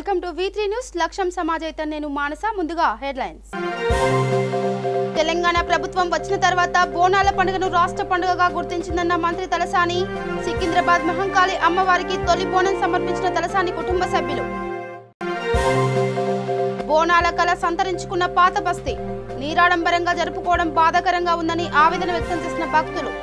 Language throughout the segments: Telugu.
వెల్కమ్ టు V3 న్యూస్ లక్ష్యం సమాజైతే నేను మానస ముందుగా హెడ్లైన్స్ తెలంగాణ ప్రభుత్వం వచ్చిన తర్వాత బోనాల పండుగను రాష్ట్ర పండుగగా గుర్తించిందన్న మంత్రి తలసాని సికింద్రాబాద్ మహంకాళి అమ్మవారికి తొలి బోనం సమర్పించిన తలసాని కుటుంబ సభ్యులు బోనాల కళ సంతరించుకున్న పాత బస్తీ నీరాడంబరంగా జరుపుకోవడం బాధాకరంగా ఉందని ఆవేదన వ్యక్తం చేసిన భక్తులు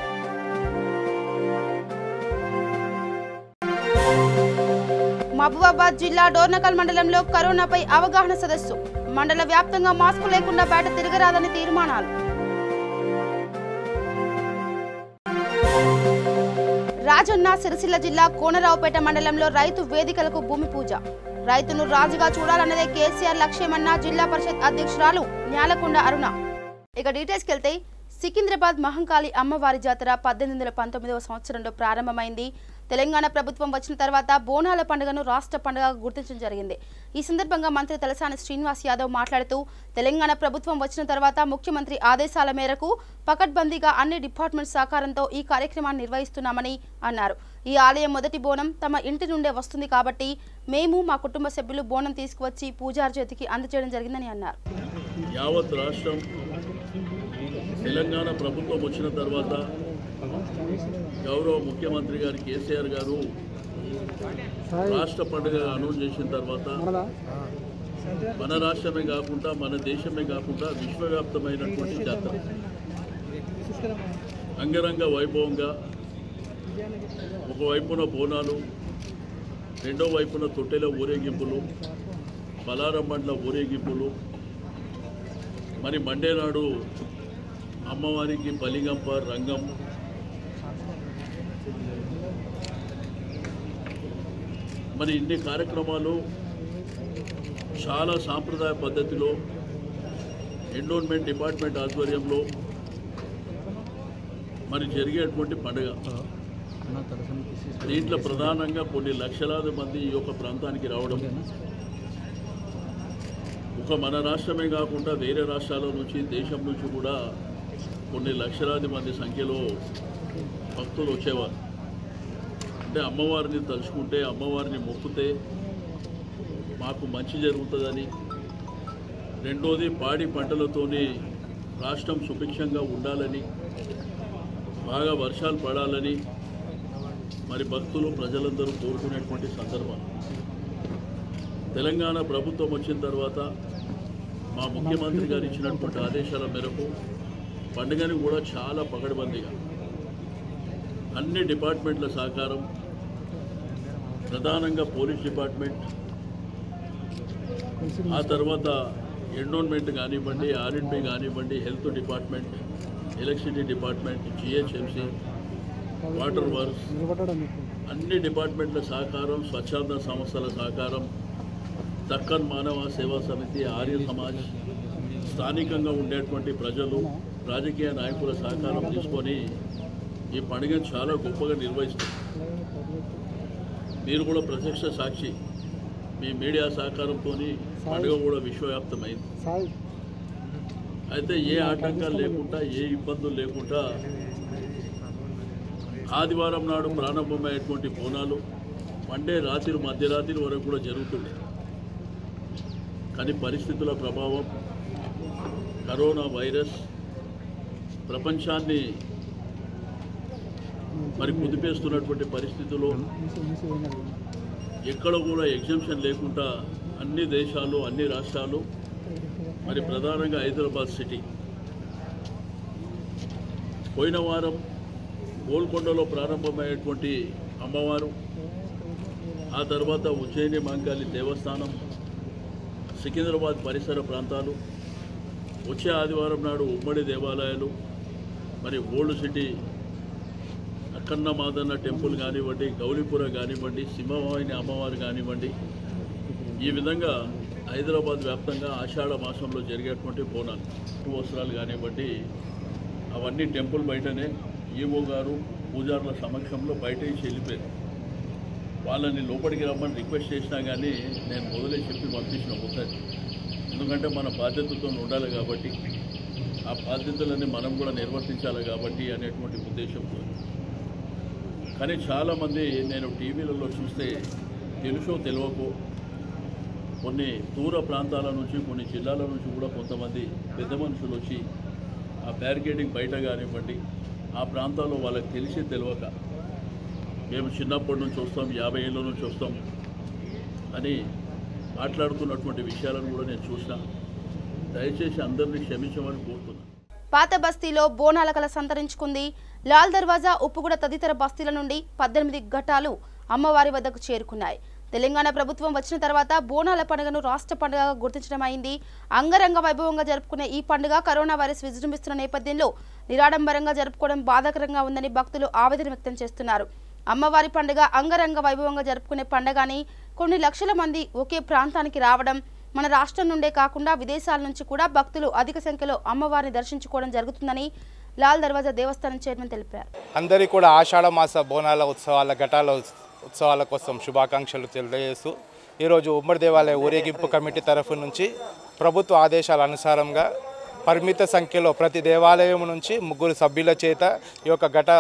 మహబూబాబాద్ జిల్లా డోర్నకల్ మండలంలో కరోనాపై అవగాహన సదస్సు మండల వ్యాప్తంగా మాస్కు లేకుండా బయట తిరగరాదని తీర్మానాలు రాజన్న సిరిసిల్ల జిల్లా కోనరావుపేట మండలంలో రైతు వేదికలకు భూమి పూజ రైతును రాజుగా చూడాలన్నదే కేసీఆర్ లక్ష్యమన్న జిల్లా పరిషత్ అధ్యక్షురాలు న్యాలకొండ అరుణ ఇక డీటెయిల్స్కి వెళ్తే సికింద్రాబాద్ మహంకాళి అమ్మవారి జాతర 1819వ సంవత్సరంలో ప్రారంభమైంది. తెలంగాణ ప్రభుత్వం వచ్చిన తర్వాత బోనాల పండుగను రాష్ట్ర పండుగగా గుర్తించడం జరిగింది. ఈ సందర్భంగా మంత్రి తలసాని శ్రీనివాస్ యాదవ్ మాట్లాడుతూ తెలంగాణ ప్రభుత్వం వచ్చిన తర్వాత ముఖ్యమంత్రి ఆదేశాల మేరకు పకడ్బందీగా అన్ని డిపార్ట్మెంట్ సహకారంతో ఈ కార్యక్రమాన్ని నిర్వహిస్తున్నామని అన్నారు. ఈ ఆలయం మొదటి బోనం తమ ఇంటి నుండే వస్తుంది కాబట్టి మేము మా కుటుంబ సభ్యులు బోనం తీసుకువచ్చి పూజారి చేతికి అందజేయడం జరిగిందని అన్నారు. యావత్ రాష్ట్రం తెలంగాణ ప్రభుత్వం వచ్చిన తర్వాత గౌరవ ముఖ్యమంత్రి గారు కేసీఆర్ గారు రాష్ట్ర పండుగ అనౌన్స్ చేసిన తర్వాత మన రాష్ట్రమే కాకుండా మన దేశమే కాకుండా విశ్వవ్యాప్తమైనటువంటి జాతర అంగరంగ వైభవంగా ఒకవైపున బోనాలు రెండో వైపున తొట్టెల ఊరేగింపులు బలారం బండ్ల ఊరేగింపులు మరి మండే నాడు అమ్మవారికి బలిగంప రంగం మరి ఇన్ని కార్యక్రమాలు చాలా సాంప్రదాయ పద్ధతిలో ఎండోన్మెంట్ డిపార్ట్మెంట్ ఆధ్వర్యంలో మరి జరిగేటువంటి పండుగ. దీంట్లో ప్రధానంగా కొన్ని లక్షలాది మంది ఈ యొక్క ప్రాంతానికి రావడం ఒక మన రాష్ట్రమే కాకుండా వేరే రాష్ట్రాల నుంచి దేశం నుంచి కూడా కొన్ని లక్షలాది మంది సంఖ్యలో భక్తులు వచ్చేవారు. అంటే అమ్మవారిని తలుచుకుంటే అమ్మవారిని మొక్కితే మాకు మంచి జరుగుతుందని, రెండోది పాడి పంటలతోని రాష్ట్రం సుభిక్షంగా ఉండాలని, బాగా వర్షాలు పడాలని మరి భక్తులు ప్రజలందరూ కోరుకునేటువంటి సందర్భం. తెలంగాణ ప్రభుత్వం వచ్చిన తర్వాత మా ముఖ్యమంత్రి గారు ఇచ్చినటువంటి ఆదేశాల మేరకు పండుగని కూడా చాలా పకడ్బందీగా అన్ని డిపార్ట్మెంట్ల సహకారం, ప్రధానంగా పోలీస్ డిపార్ట్మెంట్, ఆ తర్వాత ఎండోన్మెంట్ కానివ్వండి, R&B కానివ్వండి, health department, electricity department, GHMC, water works, అన్ని డిపార్ట్మెంట్ల సహకారం, స్వచ్ఛంద సంస్థల సహకారం, దక్కన్ మానవ సేవా సమితి, ఆర్య సమాజ్, స్థానికంగా ఉండేటువంటి ప్రజలు, రాజకీయ నాయకుల సహకారం తీసుకొని ఈ పండుగను చాలా గొప్పగా నిర్వహిస్తారు. మీరు కూడా ప్రత్యక్ష సాక్షి. మీ మీడియా సహకారంతో పండుగ కూడా విశ్వవ్యాప్తమైంది. అయితే ఏ ఆటంకాలు లేకుండా, ఏ ఇబ్బందులు లేకుండా ఆదివారం నాడు ప్రారంభమయ్యేటువంటి బోనాలు మండే రాత్రి మధ్యరాత్రి వరకు కూడా జరుగుతుంది. కానీ పరిస్థితుల ప్రభావం, కరోనా వైరస్ ప్రపంచాన్ని మరి కుదిపేస్తున్నటువంటి పరిస్థితుల్లో ఎక్కడ కూడా ఎగ్జంప్షన్ లేకుండా అన్ని దేశాలు, అన్ని రాష్ట్రాలు, మరి ప్రధానంగా హైదరాబాద్ సిటీ పోయిన వారం గోల్కొండలో ప్రారంభమయ్యేటువంటి అమ్మవారు, ఆ తర్వాత ఉజ్జయిని మహంకాళి దేవస్థానం, సికింద్రాబాద్ పరిసర ప్రాంతాలు, వచ్చే ఆదివారం నాడు ఉమ్మడి దేవాలయాలు, మరి old city Akkanna Madanna temple కానివ్వండి, గౌలిపుర కానివ్వండి, సింహవాహిని అమ్మవారు కానివ్వండి, ఈ విధంగా హైదరాబాద్ వ్యాప్తంగా ఆషాఢ మాసంలో జరిగేటువంటి బోనాలు, వస్త్రాలు కానివ్వండి, అవన్నీ టెంపుల్ బయటనే ఈవో గారు పూజారుల సమక్షంలో బయట వెళ్ళిపోయారు. వాళ్ళని లోపలికి రమ్మని రిక్వెస్ట్ చేసినా కానీ నేను మొదలే చెప్పి పంపించిన ఒకసారి. ఎందుకంటే మన బాధ్యతతో ఉండాలి కాబట్టి, ఆ బాధ్యతలన్నీ మనం కూడా నిర్వర్తించాలి కాబట్టి అనేటువంటి ఉద్దేశంతో. కానీ చాలామంది నేను టీవీలలో చూస్తే తెలుసో తెలియకో కొన్ని దూర ప్రాంతాల నుంచి కొన్ని జిల్లాల నుంచి కూడా కొంతమంది పెద్ద మనుషులు వచ్చి ఆ బ్యారికేడింగ్ బయట కానివ్వండి ఆ ప్రాంతాల్లో వాళ్ళకి తెలిసి తెలియక మేము చిన్నప్పటి నుంచి వస్తాం 50 ఏళ్ళ నుంచి వస్తాం అని మాట్లాడుతున్నటువంటి విషయాలను కూడా నేను చూసిన. దయచేసి అందరినీ క్షమించమని కోరుతున్నాను. పాత బస్తీలో బోనాల కళ సంతరించుకుంది. లాల్ దర్వాజా, ఉప్పుగూడ తదితర బస్తీల నుండి 18 ఘటాలు అమ్మవారి వద్దకు చేరుకున్నాయి. తెలంగాణ ప్రభుత్వం వచ్చిన తర్వాత బోనాల పండుగను రాష్ట్ర పండుగగా గుర్తించడం అయింది. అంగరంగ వైభవంగా జరుపుకునే ఈ పండుగ కరోనా వైరస్ విజృంభిస్తున్న నేపథ్యంలో నిరాడంబరంగా జరుపుకోవడం బాధాకరంగా ఉందని భక్తులు ఆవేదన వ్యక్తం చేస్తున్నారు. అమ్మవారి పండుగ అంగరంగ వైభవంగా జరుపుకునే పండుగని కొన్ని లక్షల మంది ఒకే ప్రాంతానికి రావడం, మన రాష్ట్రం నుండే కాకుండా విదేశాల నుంచి కూడా భక్తులు అధిక సంఖ్యలో అమ్మవారిని దర్శించుకోవడం జరుగుతుందని లాల్ దర్వాజా దేవస్థానం చైర్మన్ తెలిపారు. అందరికీ కూడా ఆషాఢ మాస బోనాల ఉత్సవాల ఘటాల ఉత్సవాల కోసం శుభాకాంక్షలు తెలియజేస్తూ ఈరోజు ఉమ్మడి దేవాలయ ఊరేగింపు కమిటీ తరఫు నుంచి ప్రభుత్వ ఆదేశాల అనుసారంగా పరిమిత సంఖ్యలో ప్రతి దేవాలయం నుంచి 3 సభ్యుల చేత ఈ యొక్క ఘట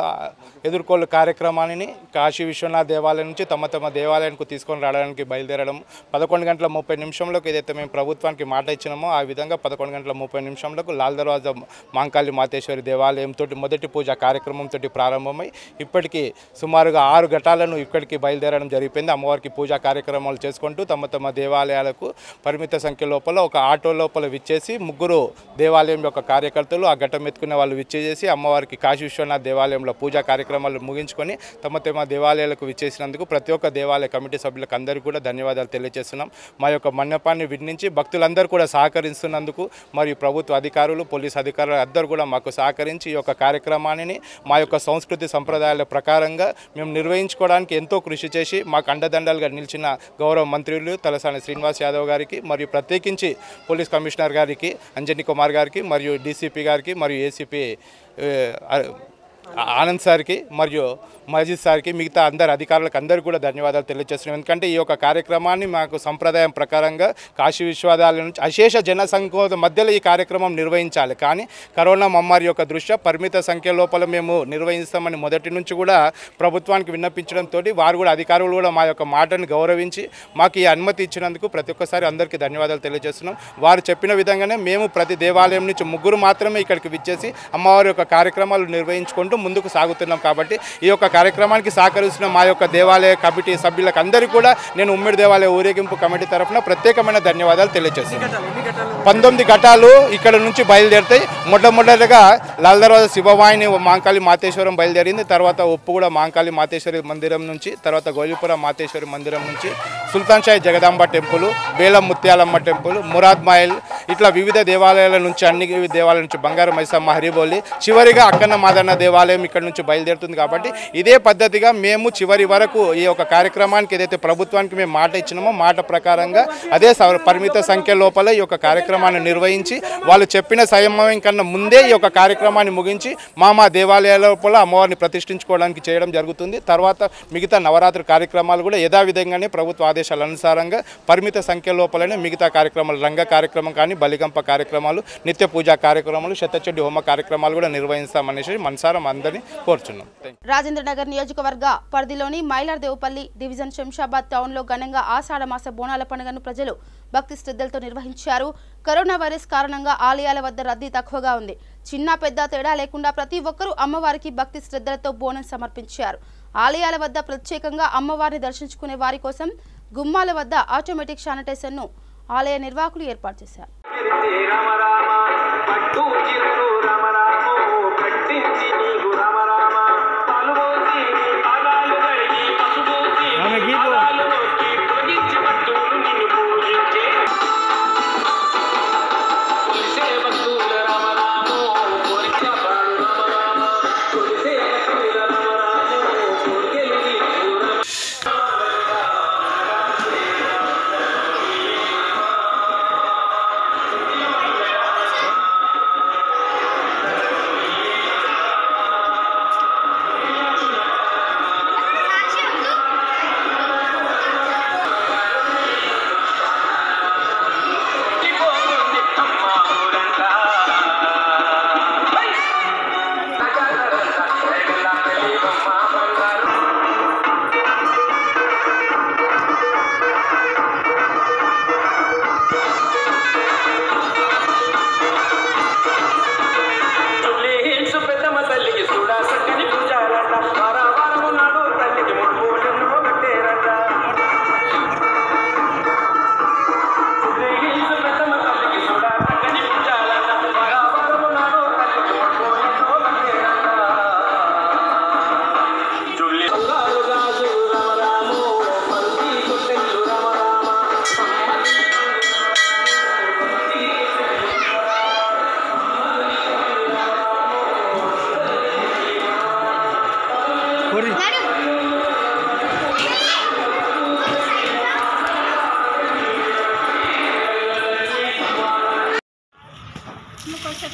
ఎదుర్కోలు కార్యక్రమాన్ని కాశీ విశ్వనాథ్ దేవాలయం నుంచి తమ దేవాలయానికి తీసుకొని రావడానికి బయలుదేరడం 11:30 ఏదైతే మేము ప్రభుత్వానికి మాట ఇచ్చినామో ఆ విధంగా 11:30 లాల్ దర్వాజా మాంకాళి మాతేశ్వరి దేవాలయంతో మొదటి పూజ కార్యక్రమంతో ప్రారంభమై ఇప్పటికీ సుమారుగా 6 ఘటాలను ఇక్కడికి బయలుదేరడం జరిగిపోయింది. అమ్మవారికి పూజా కార్యక్రమాలు చేసుకుంటూ తమ దేవాలయాలకు పరిమిత సంఖ్య లోపల ఒక ఆటో లోపల విచ్చేసి 3 దేవాలయం యొక్క కార్యకర్తలు ఆ ఘటం ఎత్తుకునే వాళ్ళు విచ్చేసి అమ్మవారికి కాశీ విశ్వనాథ్ దేవాలయంలో పూజా కార్యక్రమాలు ముగించుకొని తమ దేవాలయాలకు విచ్చేసినందుకు ప్రతి ఒక్క దేవాలయ కమిటీ సభ్యులకు అందరికీ కూడా ధన్యవాదాలు తెలియజేస్తున్నాం. మా యొక్క మన్నపాన్ని విన్నించి భక్తులందరూ కూడా సహకరిస్తున్నందుకు మరియు ప్రభుత్వ అధికారులు, పోలీస్ అధికారులు అందరూ కూడా మాకు సహకరించి ఈ యొక్క కార్యక్రమాన్ని మా యొక్క సంస్కృతి సంప్రదాయాల ప్రకారంగా మేము నిర్వహించుకోవడానికి ఎంతో కృషి చేసి మాకు అండదండలుగా నిలిచిన గౌరవ మంత్రులు తలసాని శ్రీనివాస్ యాదవ్ గారికి మరియు ప్రత్యేకించి పోలీస్ కమిషనర్ గారికి అంజనీ కుమార్ గారికి మరియు డీసీపీ గారికి మరియు ఏసీపీ ఆనంద్ సార్కి మరియు మజీద్ సార్కి మిగతా అందరు అధికారులకు అందరికీ కూడా ధన్యవాదాలు తెలియజేస్తున్నాం. ఎందుకంటే ఈ యొక్క కార్యక్రమాన్ని మాకు సంప్రదాయం ప్రకారంగా కాశీ విశ్వవిద్యాలయం నుంచి అశేష జనసంఖ్య మధ్యలో ఈ కార్యక్రమం నిర్వహించాలి. కానీ కరోనా మహమ్మారి యొక్క దృష్ట్యా పరిమిత సంఖ్య లోపల మేము నిర్వహిస్తామని మొదటి నుంచి కూడా ప్రభుత్వానికి విన్నపించడంతో వారు కూడా అధికారులు కూడా మా యొక్క మాటను గౌరవించి మాకు ఈ అనుమతి ఇచ్చినందుకు ప్రతి ఒక్కసారి అందరికీ ధన్యవాదాలు తెలియజేస్తున్నాం. వారు చెప్పిన విధంగానే మేము ప్రతి దేవాలయం నుంచి 3 మాత్రమే ఇక్కడికి విచ్చేసి అమ్మవారి యొక్క కార్యక్రమాలు నిర్వహించుకుంటూ ముందుకు సాగుతున్నాం. కాబట్టి ఈ యొక్క కార్యక్రమానికి సహకరిస్తున్న మా యొక్క దేవాలయ కమిటీ సభ్యులకు అందరికీ కూడా నేను ఉమ్మడి దేవాలయ ఊరేగింపు కమిటీ తరఫున ప్రత్యేకమైన ధన్యవాదాలు తెలియజేస్తున్నాను. 19 ఘటాలు ఇక్కడ నుంచి బయలుదేరుతాయి. మొట్టమొదటిగా లాల్ దర్వాజా శివవాహిని మాంకాళి మాతేశ్వరం బయలుదేరింది. తర్వాత ఉప్పుగూడ మాంకాళి మాతేశ్వరి మందిరం నుంచి, తర్వాత గోలిపురం మాతేశ్వరి మందిరం నుంచి సుల్తాన్ షాహి జగదాంబ టెంపుల్, బేలం ముత్యాలమ్మ టెంపుల్, మురాద్ మాయిల్, ఇట్లా వివిధ దేవాలయాల నుంచి అన్ని దేవాలయాల నుంచి బంగారు మైసమ్మ హరిబోలి, చివరిగా అక్కన్న మాదన్న దేవాలయం ఇక్కడ నుంచి బయలుదేరుతుంది. కాబట్టి ఇదే పద్ధతిగా మేము చివరి వరకు ఈ యొక్క కార్యక్రమానికి ఏదైతే ప్రభుత్వానికి మేము మాట ఇచ్చినామో మాట ప్రకారంగా అదే పరిమిత సంఖ్య లోపల ఈ యొక్క కార్యక్రమాన్ని నిర్వహించి వాళ్ళు చెప్పిన సమయం కన్నా ముందే ఈ యొక్క కార్యక్రమాన్ని ముగించి మా దేవాలయాల లోపల అమ్మవారిని ప్రతిష్ఠించుకోవడానికి చేయడం జరుగుతుంది. తర్వాత మిగతా నవరాత్రి కార్యక్రమాలు కూడా యథావిధంగానే ప్రభుత్వ ఆదేశాల అనుసారంగా పరిమిత సంఖ్య లోపలనే మిగతా కార్యక్రమాలు, రంగ కార్యక్రమం కానీ, బలిగంప కార్యక్రమాలు, నిత్య పూజా కార్యక్రమాలు, శతచండి హోమ కార్యక్రమాలు కూడా నిర్వహిస్తామనేసి మనసారం అందరినీ కోరుచున్నాం. రాజేంద్రనగర్ నియోజకవర్గ పరిధిలోని మైలార్దేవుపల్లి డివిజన్ శంషాబాద్ టౌన్లో ఘనంగా ఆషాఢ మాస బోనాల పండుగను ప్రజలు భక్తి శ్రద్ధలతో నిర్వహించారు. కరోనా వైరస్ కారణంగా ఆలయాల వద్ద రద్దీ తక్కువగా ఉంది. చిన్న పెద్ద తేడా లేకుండా ప్రతి ఒక్కరూ అమ్మవారికి భక్తి శ్రద్ధలతో బోనం సమర్పించారు. ఆలయాల వద్ద ప్రత్యేకంగా అమ్మవారిని దర్శించుకునే వారి కోసం గుమ్మాల వద్ద ఆటోమేటిక్ శానిటైజర్ను ఆలయ నిర్వాహకులు ఏర్పాటు చేశారు.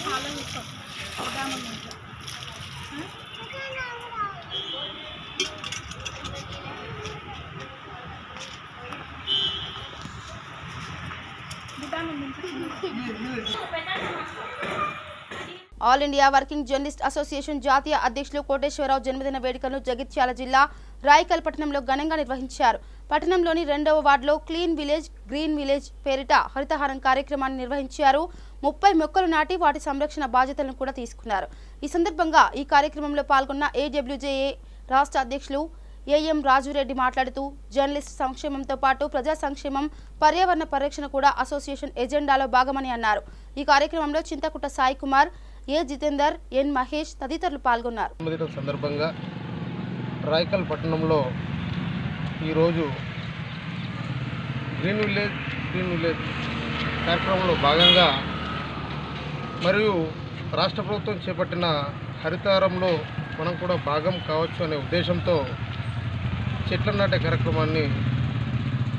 ఫాలో చేస్తాం all India working journalist association జాతీయ అధ్యక్షులు కోటేశ్వరరావు జన్మదిన వేడుకలను జగిత్యాల జిల్లా రాయకల్ పట్టణంలో ఘనంగా నిర్వహించారు. పట్టణంలోని 2వ వార్డులో క్లీన్ విలేజ్ గ్రీన్ విలేజ్ పేరిట హరితహారం కార్యక్రమాన్ని నిర్వహించారు. 30 మొక్కలు నాటి వాటి సంరక్షణ బాధ్యతలను కూడా తీసుకున్నారు. ఈ సందర్భంగా ఈ కార్యక్రమంలో పాల్గొన్న ఏడబ్ల్యూజేఏ రాష్ట్ర అధ్యక్షులు ఏఎం రాజురెడ్డి మాట్లాడుతూ జర్నలిస్ట్ సంక్షేమంతో పాటు ప్రజా సంక్షేమం పర్యావరణ పరిరక్షణ కూడా అసోసియేషన్ ఎజెండాలో భాగమని అన్నారు. ఈ కార్యక్రమంలో చింతకుట్ట సాయి కుమార్, ఏ జితేందర్, ఎన్ మహేష్ తదితరులు పాల్గొన్నారు. సందర్భంగా రాయకల్ పట్టణంలో ఈరోజు గ్రీన్ విలేజ్ కార్యక్రమంలో భాగంగా మరియు రాష్ట్ర ప్రభుత్వం చేపట్టిన హరితహారంలో మనం కూడా భాగం కావచ్చు అనే ఉద్దేశంతో చెట్ల నాటే కార్యక్రమాన్ని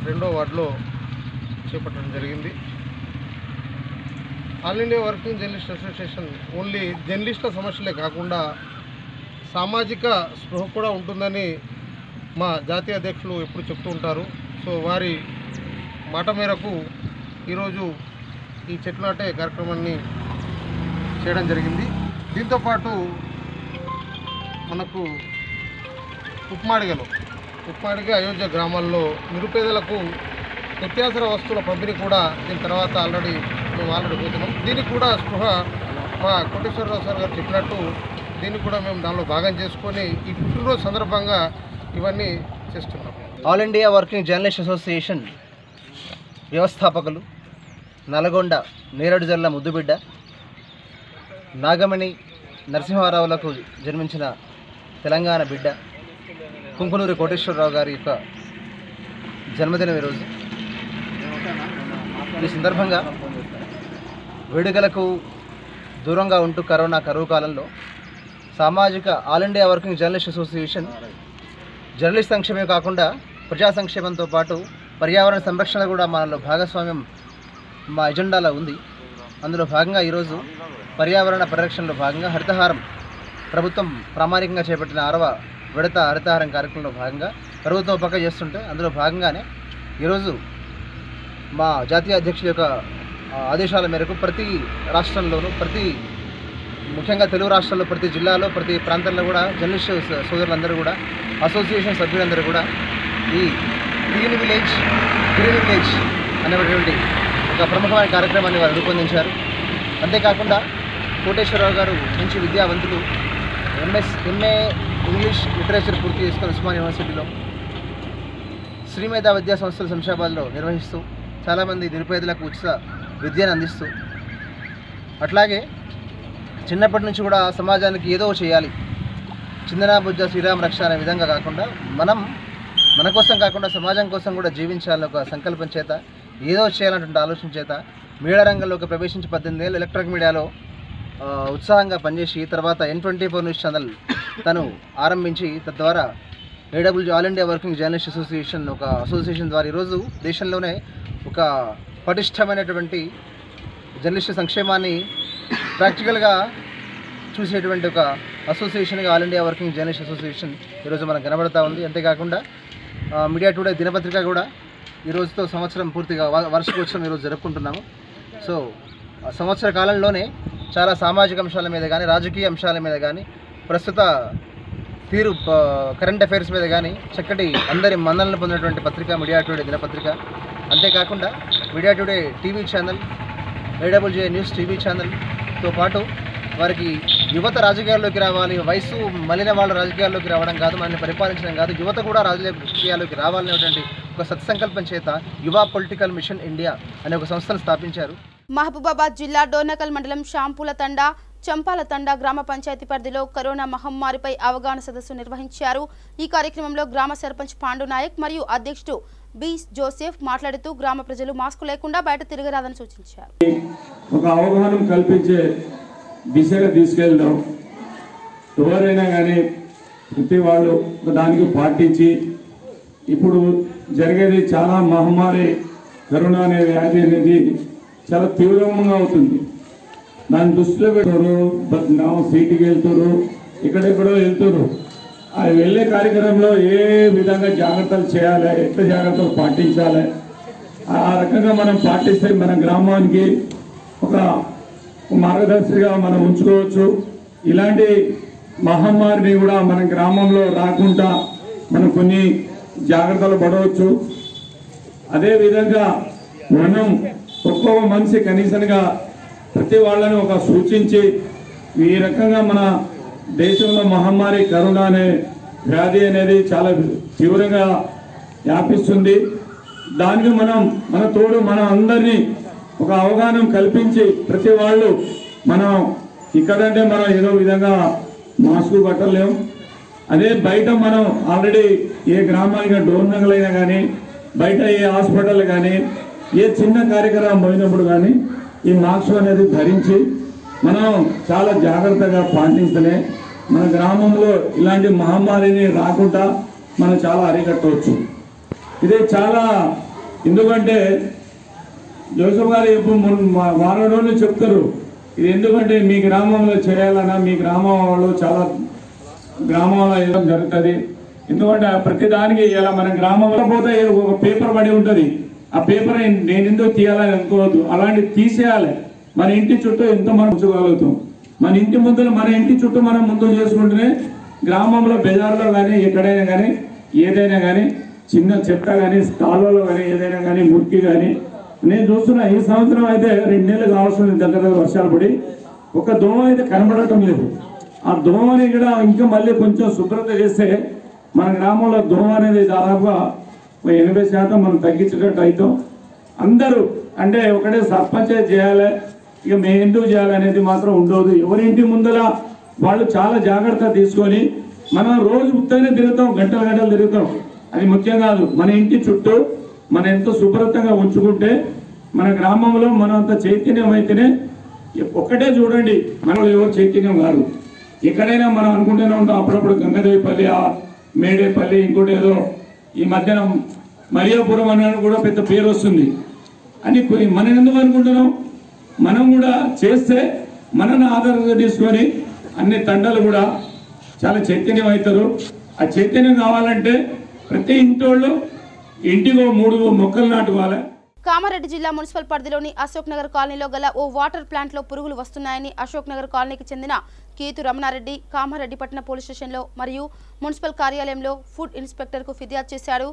2వ వార్డులో చేపట్టడం జరిగింది. All India working journalist association only జర్నలిస్టుల సమస్యలే కాకుండా సామాజిక స్పృహ కూడా ఉంటుందని మా జాతీయ అధ్యక్షులు ఎప్పుడు చెప్తూ ఉంటారు. సో వారి మాట మేరకు ఈరోజు ఈ చెట్లు నాటే కార్యక్రమాన్ని చేయడం జరిగింది. దీంతోపాటు మనకు ఉప్మాడిగ అయోధ్య గ్రామాల్లో నిరుపేదలకు నిత్యావసర వస్తువుల పంపిణీ కూడా దీని తర్వాత మేము ఆల్రెడీ పోతున్నాం. దీనికి కూడా స్పృహ మా కోటేశ్వరరావు సార్ గారు చెప్పినట్టు దీన్ని కూడా మేము దానిలో భాగం చేసుకొని ఈ పుట్టినరోజు సందర్భంగా ఇవన్నీ చేస్తున్నాం. All India working journalist association వ్యవస్థాపకులు నల్గొండ నేరేడు జిల్లా ముద్దుబిడ్డ నాగమణి నరసింహారావులకు జన్మించిన తెలంగాణ బిడ్డ కుంకునూరి కోటేశ్వరరావు గారి యొక్క జన్మదినం ఈరోజు. ఈ సందర్భంగా వేడుకలకు దూరంగా ఉంటూ కరువు కాలంలో సామాజిక all India working journalist association journalist సంక్షేమమే కాకుండా ప్రజా సంక్షేమంతో పాటు పర్యావరణ సంరక్షణ కూడా మనలో భాగస్వామ్యం మా ఎజెండాలో ఉంది. అందులో భాగంగా ఈరోజు పర్యావరణ పరిరక్షణలో భాగంగా హరితహారం ప్రభుత్వం ప్రామాణికంగా చేపట్టిన 6వ విడత హరితహారం కార్యక్రమంలో భాగంగా ప్రభుత్వం పక్క చేస్తుంటే అందులో భాగంగానే ఈరోజు మా జాతీయ అధ్యక్షుల యొక్క ఆదేశాల మేరకు ప్రతి రాష్ట్రంలోనూ ముఖ్యంగా తెలుగు రాష్ట్రాల్లో ప్రతి జిల్లాలో ప్రతి ప్రాంతంలో కూడా జర్నలిస్ట్ సోదరులందరూ కూడా అసోసియేషన్ సభ్యులందరూ కూడా ఈ గ్రీన్ విలేజ్ అనేటువంటి ఒక ప్రముఖమైన కార్యక్రమాన్ని వారు రూపొందించారు. అంతేకాకుండా కోటేశ్వరరావు గారు మంచి విద్యావంతులు, ఎంఏ ఇంగ్లీష్ లిటరేచర్ పూర్తి చేసుకుని ఉస్మానియా యూనివర్సిటీలో శ్రీమేధ విద్యా సంస్థలు శంషాబాద్లో నిర్వహిస్తూ చాలామంది నిరుపేదలకు ఉచిత విద్యను అందిస్తూ అట్లాగే చిన్నప్పటి నుంచి కూడా సమాజానికి ఏదో చేయాలి, చిందనా బుజ్జ శ్రీరామ రక్ష అనే విధంగా కాకుండా మన కోసం కాకుండా సమాజం కోసం కూడా జీవించాలని ఒక సంకల్పం చేత ఏదో చేయాలన్నటువంటి ఆలోచన చేత మీడియా రంగంలోకి ప్రవేశించి 18 ఏళ్ళు ఎలక్ట్రానిక్ మీడియాలో ఉత్సాహంగా పనిచేసి తర్వాత N24 న్యూస్ ఛానల్ తను ఆరంభించి తద్వారా all India working journalist association ఒక అసోసియేషన్ ద్వారా ఈరోజు దేశంలోనే ఒక పటిష్టమైనటువంటి జర్నలిస్ట్ సంక్షేమాన్ని ప్రాక్టికల్గా చూసేటువంటి ఒక అసోసియేషన్గా all India working journalist association ఈరోజు మనకు కనబడతా ఉంది. అంతేకాకుండా మీడియా టుడే దినపత్రిక కూడా ఈరోజుతో సంవత్సరం పూర్తిగా వార్షికోత్సవం ఈరోజు జరుపుకుంటున్నాము. సో సంవత్సర కాలంలోనే చాలా సామాజిక అంశాల మీద కానీ రాజకీయ అంశాల మీద కానీ ప్రస్తుత కరెంట్ అఫైర్స్ మీద కానీ చక్కటి అందరి మన్ననలు పొందినటువంటి పత్రిక మీడియా టుడే దినపత్రిక. అంతేకాకుండా media today TV channel, AWJ news TV ఛానల్తో పాటు వారికి యువత రాజకీయాల్లోకి రావాలి, వయసు మలిన వాళ్ళు రాజకీయాల్లోకి రావడం కాదు, మనల్ని పరిపాలించడం కాదు, యువత కూడా రాజకీయాల్లోకి రావాలనేటువంటి ఒక సత్సంకల్పం చేత యువ పొలిటికల్ మిషన్ ఇండియా అనే ఒక సంస్థను స్థాపించారు. మహబూబాబాద్ జిల్లా డోర్నకల్ మండలం షాంపూల తండా, చంపాల తండా గ్రామ పంచాయతీ పరిధిలో కరోనా మహమ్మారిపై అవగాహన సదస్సు నిర్వహించారు. ఈ కార్యక్రమంలో గ్రామ సర్పంచ్ పాండు నాయక్ మరియు అధ్యక్షుడు బి జోసెఫ్ మాట్లాడుతూ గ్రామ ప్రజలు మాస్క్ లేకుండా బయట తిరగరాదని సూచించారు. ఒక అవగాహన కల్పించే దిశగా తీసుకెళ్దాం. ఎవరైనా కానీ ప్రతి వాళ్ళు దానికి పాటించి, ఇప్పుడు జరిగేది చాలా మహమ్మారి కరోనా అనే వ్యాధి అనేది చాలా తీవ్రంగా అవుతుంది. దాన్ని దృష్టిలో పెట్టుకోరు. గ్రామం సిటీకి వెళ్తారు, ఇక్కడెక్కడో వెళ్తారు. ఆ వెళ్ళే కార్యక్రమంలో ఏ విధంగా జాగ్రత్తలు చేయాలి, ఎట్లా జాగ్రత్తలు పాటించాలి, ఆ రకంగా మనం పాటిస్తే మన గ్రామానికి ఒక మార్గదర్శిగా మనం ఉంచుకోవచ్చు. ఇలాంటి మహమ్మారిని కూడా మన గ్రామంలో రాకుండా మనం కొన్ని జాగ్రత్తలు పడవచ్చు. అదేవిధంగా మనం ఒక్కొక్క మనిషి కనీసంగా ప్రతి వాళ్ళని ఒక సూచించి ఈ రకంగా మన దేశంలో మహమ్మారి కరోనా అనే వ్యాధి అనేది చాలా తీవ్రంగా వ్యాపిస్తుంది. దానికి మన తోడు మన అందరినీ ఒక అవగాహన కల్పించి ప్రతి వాళ్ళు మనం ఇక్కడంటే మనం ఏదో విధంగా మాస్క్ కట్టలేము. అదే బయట మనం ఆల్రెడీ ఏ గ్రామానికి డోర్ నగలైనా కానీ బయట ఏ హాస్పిటల్ కానీ ఏ చిన్న కార్యక్రమం పోయినప్పుడు కానీ ఈ మాస్క్ అనేది ధరించి మనం చాలా జాగ్రత్తగా పాటిస్తేనే మన గ్రామంలో ఇలాంటి మహమ్మారిని రాకుండా మనం చాలా అరికట్టవచ్చు. ఇదే చాలా ఎందుకంటే జోసఫ్ గారు ఎప్పుడు వారం రోజులు చెప్తారు ఇది ఎందుకంటే మీ గ్రామంలో చేయాలన్నా మీ గ్రామం వాళ్ళు చాలా గ్రామంలో ఏదో జరుగుతుంది. ఎందుకంటే ప్రతిదానికి ఇలా మన గ్రామంలో పోతే ఒక పేపర్ పడి ఉంటుంది. ఆ పేపర్ నేను ఎందుకు తీయాలని అనుకోవద్దు, అలాంటివి తీసేయాలి. మన ఇంటి చుట్టూ ఎంత మనం ఉంచగలుగుతాం, మన ఇంటి ముందు మన ఇంటి చుట్టూ మనం ముందు చేసుకుంటేనే గ్రామంలో బజార్లో కానీ ఎక్కడైనా కానీ ఏదైనా కానీ చిన్న చెత్త కానీ కాలువలో కానీ ఏదైనా కానీ మురికి కానీ నేను చూస్తున్నా. ఈ సంవత్సరం అయితే 2 నెలలు కావాల్సిన దగ్గర వర్షాలు పడి ఒక దోమ అయితే కనబడటం లేదు. ఆ దోమని కూడా ఇంకా మళ్ళీ కొంచెం శుభ్రత చేస్తే మన గ్రామంలో దోమ అనేది దాదాపుగా 80% మనం తగ్గించేటట్టు అవుతాం. అందరూ అంటే ఒకటే సర్పంచే చేయాలి, ఇక మేము ఎందుకు చేయాలనేది మాత్రం ఉండదు. ఎవరింటి ముందర వాళ్ళు చాలా జాగ్రత్త తీసుకొని మనం రోజు ఉత్తగానే తిరుగుతాం, గంటలు తిరుగుతాం. అది ముఖ్యం కాదు. మన ఇంటి చుట్టూ మనం ఎంతో శుభ్రతంగా ఉంచుకుంటే మన గ్రామంలో మనం అంత చైతన్యం అయితేనే. ఒక్కటే చూడండి, మనలో ఎవరు చైతన్యం కాదు. ఎక్కడైనా మనం అనుకుంటూనే ఉంటాం. అప్పుడప్పుడు గంగదేవిపల్లి, మేడేపల్లి, ఇంకోటి ఏదో ఈ మధ్యన మరియాపురం అని కూడా పెద్ద పేరు వస్తుంది అని మనం ఎందుకు అనుకుంటున్నాం? మనం కూడా చేస్తే మనల్ని ఆధారంగా తీసుకొని అన్ని తండాలు కూడా చాలా చైతన్యం అవుతారు. ఆ చైతన్యం కావాలంటే ప్రతి ఇంటోళ్ళు ఇంటికో 3 మొక్కలు నాటుకోవాలి. కామారెడ్డి జిల్లా మున్సిపల్ పరిధిలోని అశోక్ నగర్ కాలనీలో గల ఓ వాటర్ ప్లాంట్లో పురుగులు వస్తున్నాయని అశోక్ నగర్ కాలనీకి చెందిన కీతు రమణారెడ్డి కామారెడ్డి పట్టణ పోలీస్ స్టేషన్లో మరియు మున్సిపల్ కార్యాలయంలో ఫుడ్ ఇన్స్పెక్టర్కు ఫిర్యాదు చేశారు.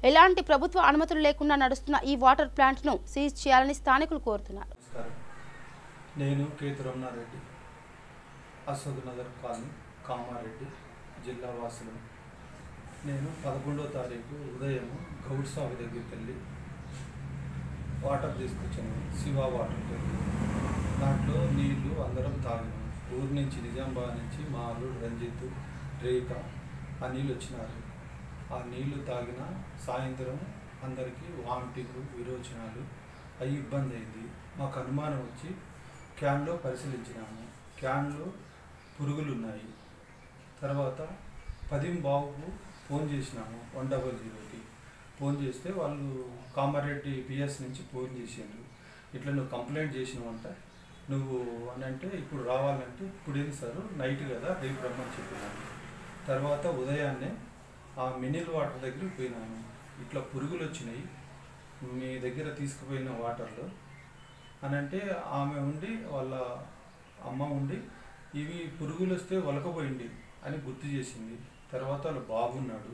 ఎలాంటి ప్రభుత్వ అనుమతులు లేకుండా నడుస్తున్న ఈ వాటర్ ప్లాంట్ను సీజ్ చేయాలని స్థానికులు కోరుతున్నారు. నేను కీతు రమణారెడ్డి, అశోక్ నగర్ కాలనీ, కామారెడ్డి జిల్లా వాసులు. నేను 11వ తారీఖు ఉదయం గౌడ్ సాగు దగ్గరికి వెళ్ళి వాటర్ తీసుకొచ్చాను, శివా వాటర్. దాంట్లో నీళ్లు అందరం తాగినాము. ఊరు నుంచి నిజామాబాద్ నుంచి మా అల్లుడు రంజిత్, రేఖ ఆ నీళ్ళు వచ్చినారు. ఆ నీళ్లు తాగిన సాయంత్రం అందరికీ వామిటింగ్, విరోచనాలు అవి ఇబ్బంది అయింది. మాకు అనుమానం వచ్చి క్యాన్లో పరిశీలించినాము. క్యాన్లో పురుగులు ఉన్నాయి. తర్వాత 10 బావుకు ఫోన్ చేసినాము, 100కి ఫోన్ చేస్తే వాళ్ళు కామారెడ్డి పిఎస్ నుంచి ఫోన్ చేసిండ్రు. ఇట్లా నువ్వు కంప్లైంట్ చేసినావంట, నువ్వు అని అంటే ఇప్పుడు రావాలంటే ఇప్పుడు ఏంది సార్ నైట్ కదా రేపు రమ్మని చెప్పినాను. తర్వాత ఉదయాన్నే ఆ మినరల్ వాటర్ దగ్గరికి పోయినాను. ఇట్లా పురుగులు వచ్చినాయి మీ దగ్గర తీసుకుపోయిన వాటర్లో అని అంటే ఆమె ఉండి వాళ్ళ అమ్మ ఉండి ఇవి పురుగులు వస్తే వలకపోయింది అని గుర్తు చేసింది. తర్వాత వాళ్ళ బాబున్నాడు,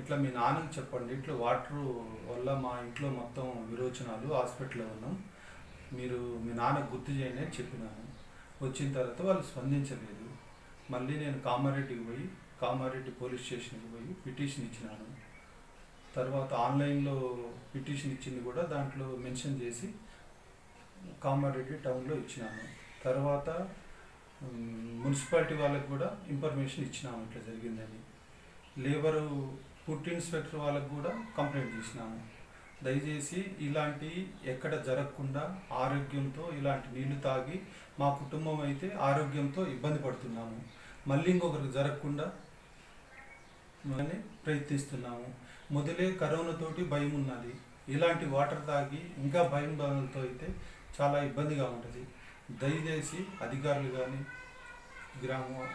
ఇట్లా మీ నాన్నకి చెప్పండి, ఇట్లా వాటర్ వల్ల మా ఇంట్లో మొత్తం విరోచనాలు, హాస్పిటల్లో ఉన్నాం, మీరు మీ నాన్నకు గుర్తు చేయండి అని చెప్పినాను. వచ్చిన తర్వాత వాళ్ళు స్పందించలేదు. మళ్ళీ నేను కామారెడ్డికి పోయి కామారెడ్డి పోలీస్ స్టేషన్కి పోయి పిటిషన్ ఇచ్చినాను. తర్వాత ఆన్లైన్లో పిటిషన్ ఇచ్చింది కూడా దాంట్లో మెన్షన్ చేసి కామారెడ్డి టౌన్లో ఇచ్చినాను. తర్వాత మున్సిపాలిటీ వాళ్ళకి కూడా ఇన్ఫర్మేషన్ ఇచ్చినాము ఇట్లా జరిగిందని. లేబరు ఫుడ్ ఇన్స్పెక్టర్ వాళ్ళకు కూడా కంప్లైంట్ చేసినాము. దయచేసి ఇలాంటి ఎక్కడ జరగకుండా ఆరోగ్యంతో ఇలాంటి నీళ్లు తాగి మా కుటుంబం అయితే ఆరోగ్యంతో ఇబ్బంది పడుతున్నాము. మళ్ళీ ఇంకొకరికి జరగకుండా ప్రయత్నిస్తున్నాము. మొదలే కరోనాతోటి భయం ఉన్నది. ఇలాంటి వాటర్ తాగి ఇంకా భయం బాధలతో అయితే చాలా ఇబ్బందిగా ఉంటుంది. దయచేసి అధికారులు కానీ గ్రామ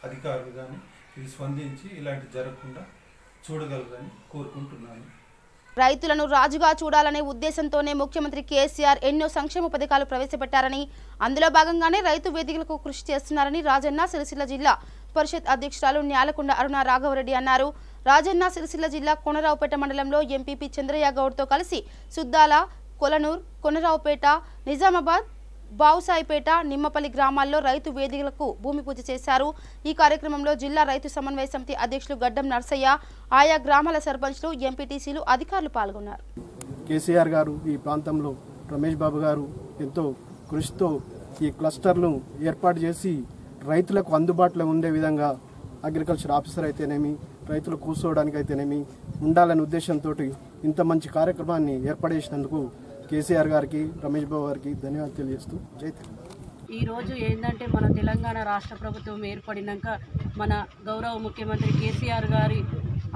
అధికారులు కానీ ఇది స్పందించి ఇలాంటి జరగకుండా చూడగలరని కోరుకుంటున్నాను. రైతులను రాజుగా చూడాలనే ఉద్దేశంతోనే ముఖ్యమంత్రి కేసీఆర్ ఎన్నో సంక్షేమ పథకాలు ప్రవేశపెట్టారని, అందులో భాగంగానే రైతు వేదికలకు కృషి చేస్తున్నారని రాజన్న సిరిసిల్ల జిల్లా పరిషత్ అధ్యక్షురాలు న్యాలకొండ అరుణ రాఘవరెడ్డి అన్నారు. రాజన్న సిరిసిల్ల జిల్లా కోనరావుపేట మండలంలో ఎంపీపీ చంద్రయ్య గౌడ్తో కలిసి సుద్దాల, కొలనూర్, కోనరావుపేట, నిజామాబాద్, బావుసాయిపేట, నిమ్మపల్లి గ్రామాల్లో రైతు వేదికలకు భూమి పూజ చేశారు. ఈ కార్యక్రమంలో జిల్లా రైతు సమన్వయ సమితి అధ్యక్షులు గడ్డం నర్సయ్య, ఆయా గ్రామాల సర్పంచ్లు, ఎంపీటీసీలు, అధికారులు పాల్గొన్నారు. కేసీఆర్ గారు ఈ ప్రాంతంలో రమేష్ బాబు గారు ఎంతో కృషితో ఈ క్లస్టర్ను ఏర్పాటు చేసి రైతులకు అందుబాటులో ఉండే విధంగా అగ్రికల్చర్ ఆఫీసర్ అయితేనేమి, రైతులు కూర్చోవడానికి అయితేనేమి ఉండాలనే ఉద్దేశంతో ఇంత మంచి కార్యక్రమాన్ని ఏర్పాటు చేసినందుకు కేసీఆర్ గారికి, రమేష్ బాబు గారికి ధన్యవాదాలు తెలియజేస్తూ జై తెలంగాణ. ఈరోజు ఏంటంటే మన తెలంగాణ రాష్ట్ర ప్రభుత్వం ఏర్పడినాక మన గౌరవ ముఖ్యమంత్రి కేసీఆర్ గారి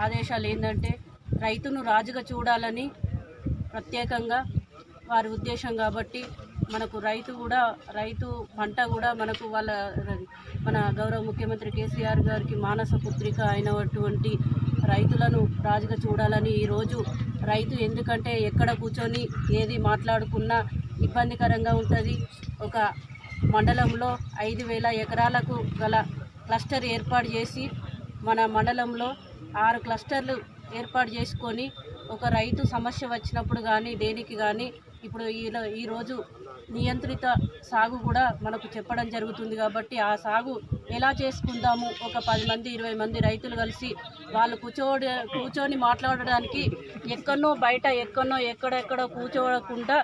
ఆదేశాలు ఏంటంటే రైతును రాజుగా చూడాలని ప్రత్యేకంగా వారి ఉద్దేశం. కాబట్టి మనకు రైతు పంట కూడా మనకు మన గౌరవ ముఖ్యమంత్రి కేసీఆర్ గారికి మానస పుత్రిక అయినటువంటి రైతులను రాజుగా చూడాలని ఈరోజు రైతు ఎందుకంటే ఎక్కడ కూర్చొని ఏది మాట్లాడుకున్నా ఇబ్బందికరంగా ఉంటుంది. ఒక మండలంలో 5,000 ఎకరాలకు గల క్లస్టర్ ఏర్పాటు చేసి మన మండలంలో 6 క్లస్టర్లు ఏర్పాటు చేసుకొని ఒక రైతు సమస్య వచ్చినప్పుడు కానీ దేనికి కానీ ఇప్పుడు ఈరోజు నియంత్రిత సాగు కూడా మనకు చెప్పడం జరుగుతుంది. కాబట్టి ఆ సాగు ఎలా చేసుకుందాము, ఒక 10 మంది 20 మంది రైతులు కలిసి వాళ్ళు కూర్చొని మాట్లాడడానికి బయట ఎక్కడెక్కడో కూర్చోకుండా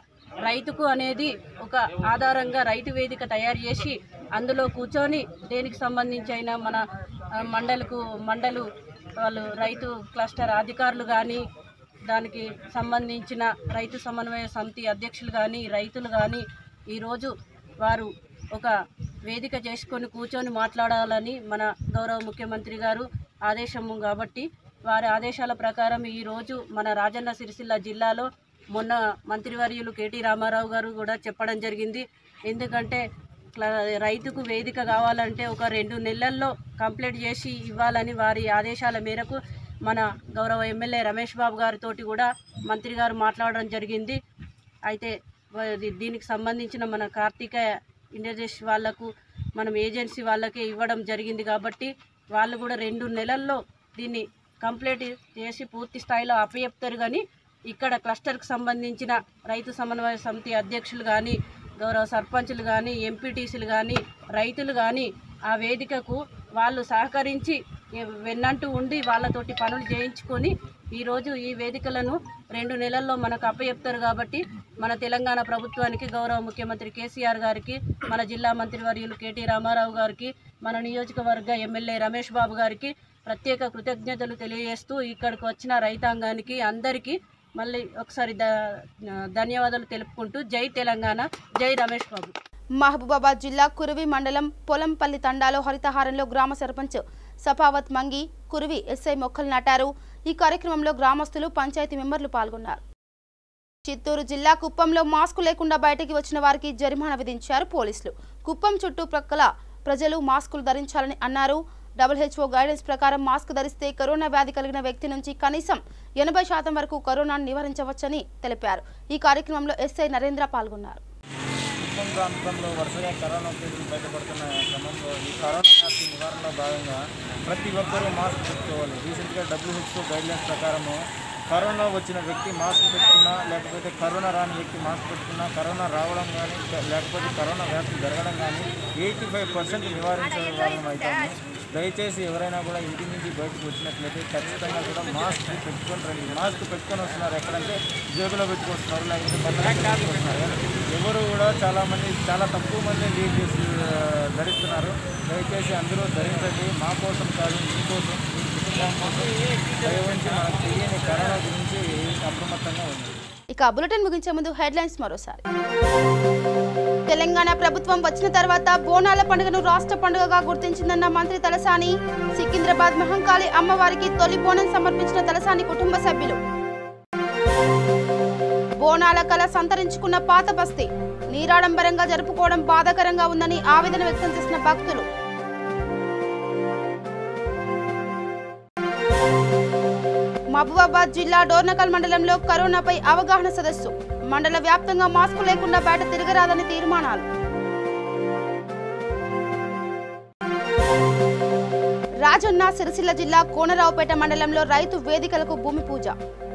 రైతుకు అనేది ఒక ఆధారంగా రైతు వేదిక తయారు చేసి అందులో కూర్చొని దేనికి సంబంధించి అయినా మన మండలు వాళ్ళు రైతు క్లస్టర్ అధికారులు కానీ దానికి సంబంధించిన రైతు సమన్వయ సమితి అధ్యక్షులు కానీ రైతులు కానీ ఈరోజు వారు ఒక వేదిక చేసుకొని కూర్చొని మాట్లాడాలని మన గౌరవ ముఖ్యమంత్రి గారు ఆదేశము. కాబట్టి వారి ఆదేశాల ప్రకారం ఈరోజు మన రాజన్న సిరిసిల్ల జిల్లాలో మొన్న మంత్రివర్యులు కేటీ రామారావు గారు కూడా చెప్పడం జరిగింది. ఎందుకంటే రైతుకు వేదిక కావాలంటే ఒక 2 నెలల్లో కంప్లీట్ చేసి ఇవ్వాలని వారి ఆదేశాల మేరకు మన గౌరవ ఎమ్మెల్యే రమేష్ బాబు గారితో కూడా మంత్రి గారు మాట్లాడడం జరిగింది. అయితే దీనికి సంబంధించిన మన కార్తీక ఇండస్ట్రీస్ వాళ్లకు మనం ఏజెన్సీ వాళ్ళకే ఇవ్వడం జరిగింది. కాబట్టి వాళ్ళు కూడా 2 నెలల్లో దీన్ని కంప్లీట్ చేసి పూర్తి స్థాయిలో అప్పచెప్తారు. కానీ ఇక్కడ క్లస్టర్కి సంబంధించిన రైతు సమన్వయ సమితి అధ్యక్షులు కానీ గౌరవ సర్పంచులు కానీ ఎంపీటీసీలు కానీ రైతులు కానీ ఆ వేదికకు వాళ్ళు సహకరించి వెన్నంటూ ఉండి వాళ్ళతోటి పనులు చేయించుకొని ఈరోజు ఈ వేదికలను 2 నెలల్లో మనకు అప్పచెప్తారు. కాబట్టి మన తెలంగాణ ప్రభుత్వానికి గౌరవ ముఖ్యమంత్రి కేసీఆర్ గారికి, మన జిల్లా మంత్రివర్యులు కేటీ రామారావు గారికి, మన నియోజకవర్గ ఎమ్మెల్యే రమేష్ బాబు గారికి ప్రత్యేక కృతజ్ఞతలు తెలియజేస్తూ ఇక్కడికి వచ్చిన రైతాంగానికి అందరికీ మళ్ళీ ఒకసారి ధన్యవాదాలు తెలుపుకుంటూ జై తెలంగాణ, జై రమేష్ బాబు. మహబూబాబాద్ జిల్లా కురువి మండలం పొలంపల్లి తండాలో హరితహారంలో గ్రామ సర్పంచ్ సఫావత్ మంగి, కురువి ఎస్ఐ మొక్కలు నాటారు. ఈ కార్యక్రమంలో గ్రామస్తులు, పంచాయతీ మెంబర్లు పాల్గొన్నారు. చిత్తూరు జిల్లా కుప్పంలో మాస్కు లేకుండా బయటికి వచ్చిన వారికి జరిమానా విధించారు పోలీసులు. కుప్పం చుట్టుప్రక్కల ప్రజలు మాస్కులు ధరించాలని అన్నారు. WHO గైడెన్స్ ప్రకారం మాస్క్ ధరిస్తే కరోనా వ్యాధి కలిగిన వ్యక్తి నుంచి కనీసం 80% వరకు కరోనాను నివారించవచ్చని తెలిపారు. ఈ కార్యక్రమంలో ఎస్ఐ నరేంద్ర పాల్గొన్నారు. కుప్పం ప్రాంతంలో వరుసగా కరోనా కేసులు బయటపడుతున్న క్రమంలో ఈ కరోనా వ్యాప్తి నివారణలో భాగంగా ప్రతి ఒక్కరూ మాస్క్ పెట్టుకోవాలి. రీసెంట్గా WHO గైడ్లైన్స్ ప్రకారము కరోనా వచ్చిన వ్యక్తి మాస్క్ పెట్టుకున్నా, లేకపోతే కరోనా రాని వ్యక్తి మాస్క్ పెట్టుకున్నా కరోనా రావడం కానీ లేకపోతే కరోనా వ్యాప్తి జరగడం కానీ 85% నివారించే వాళ్ళం అవుతాము. దయచేసి ఎవరైనా కూడా ఇంటి నుంచి బయటకు వచ్చినట్లయితే ఖచ్చితంగా కూడా మాస్క్ పెట్టుకొని రండి. మాస్క్ పెట్టుకొని వస్తున్నారు, ఎక్కడంటే జేబులో పెట్టుకొస్తున్నారు, లేకపోతే బండి వస్తున్నారు. ఎవరు కూడా చాలా తక్కువ మంది లీవ్ చేసి ధరిస్తున్నారు. దయచేసి అందరూ ధరించండి. మా కోసం కాదు, మీకోసం, మీ కుటుంబం కోసం దయవంచి మనకు తెలియని కరోనా గురించి అప్రమత్తంగా ఉంది. ఇక బులెటిన్ ముగించే ముందు హెడ్లైన్స్ మరోసారి. తెలంగాణ ప్రభుత్వం వచ్చిన తర్వాత బోనాల పండుగను రాష్ట్ర పండుగగా గుర్తించిందన్న మంత్రి తలసాని. సికింద్రాబాద్ మహంకాళి అమ్మవారికి తొలి బోనం సమర్పించిన తలసాని కుటుంబ సభ్యులు. బోనాల కళ సంతరించుకున్న పాత బస్తీ నీరాడంబరంగా జరుపుకోవడం బాధాకరంగా ఉందని ఆవేదన వ్యక్తం చేసిన భక్తులు. మహబూబాబాద్ జిల్లా డోర్నకల్ మండలంలో కరోనాపై అవగాహన సదస్సు. మండల వ్యాప్తంగా మాస్కు లేకుండా బయట తిరగరాదని తీర్మానాలు. రాజన్న సిరిసిల్ల జిల్లా కోనరావుపేట మండలంలో రైతు వేదికలకు భూమి పూజ.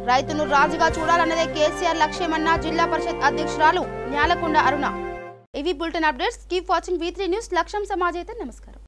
రైతును రాజుగా చూడాలన్నదే కేసీఆర్ లక్ష్యమన్న జిల్లా పరిషత్ అధ్యక్షురాలు న్యాలకొండ అరుణ. ఇవి bulletin updates. Keep watching V3 news. లక్ష్యం సమాజ్ అయితే నమస్కారం.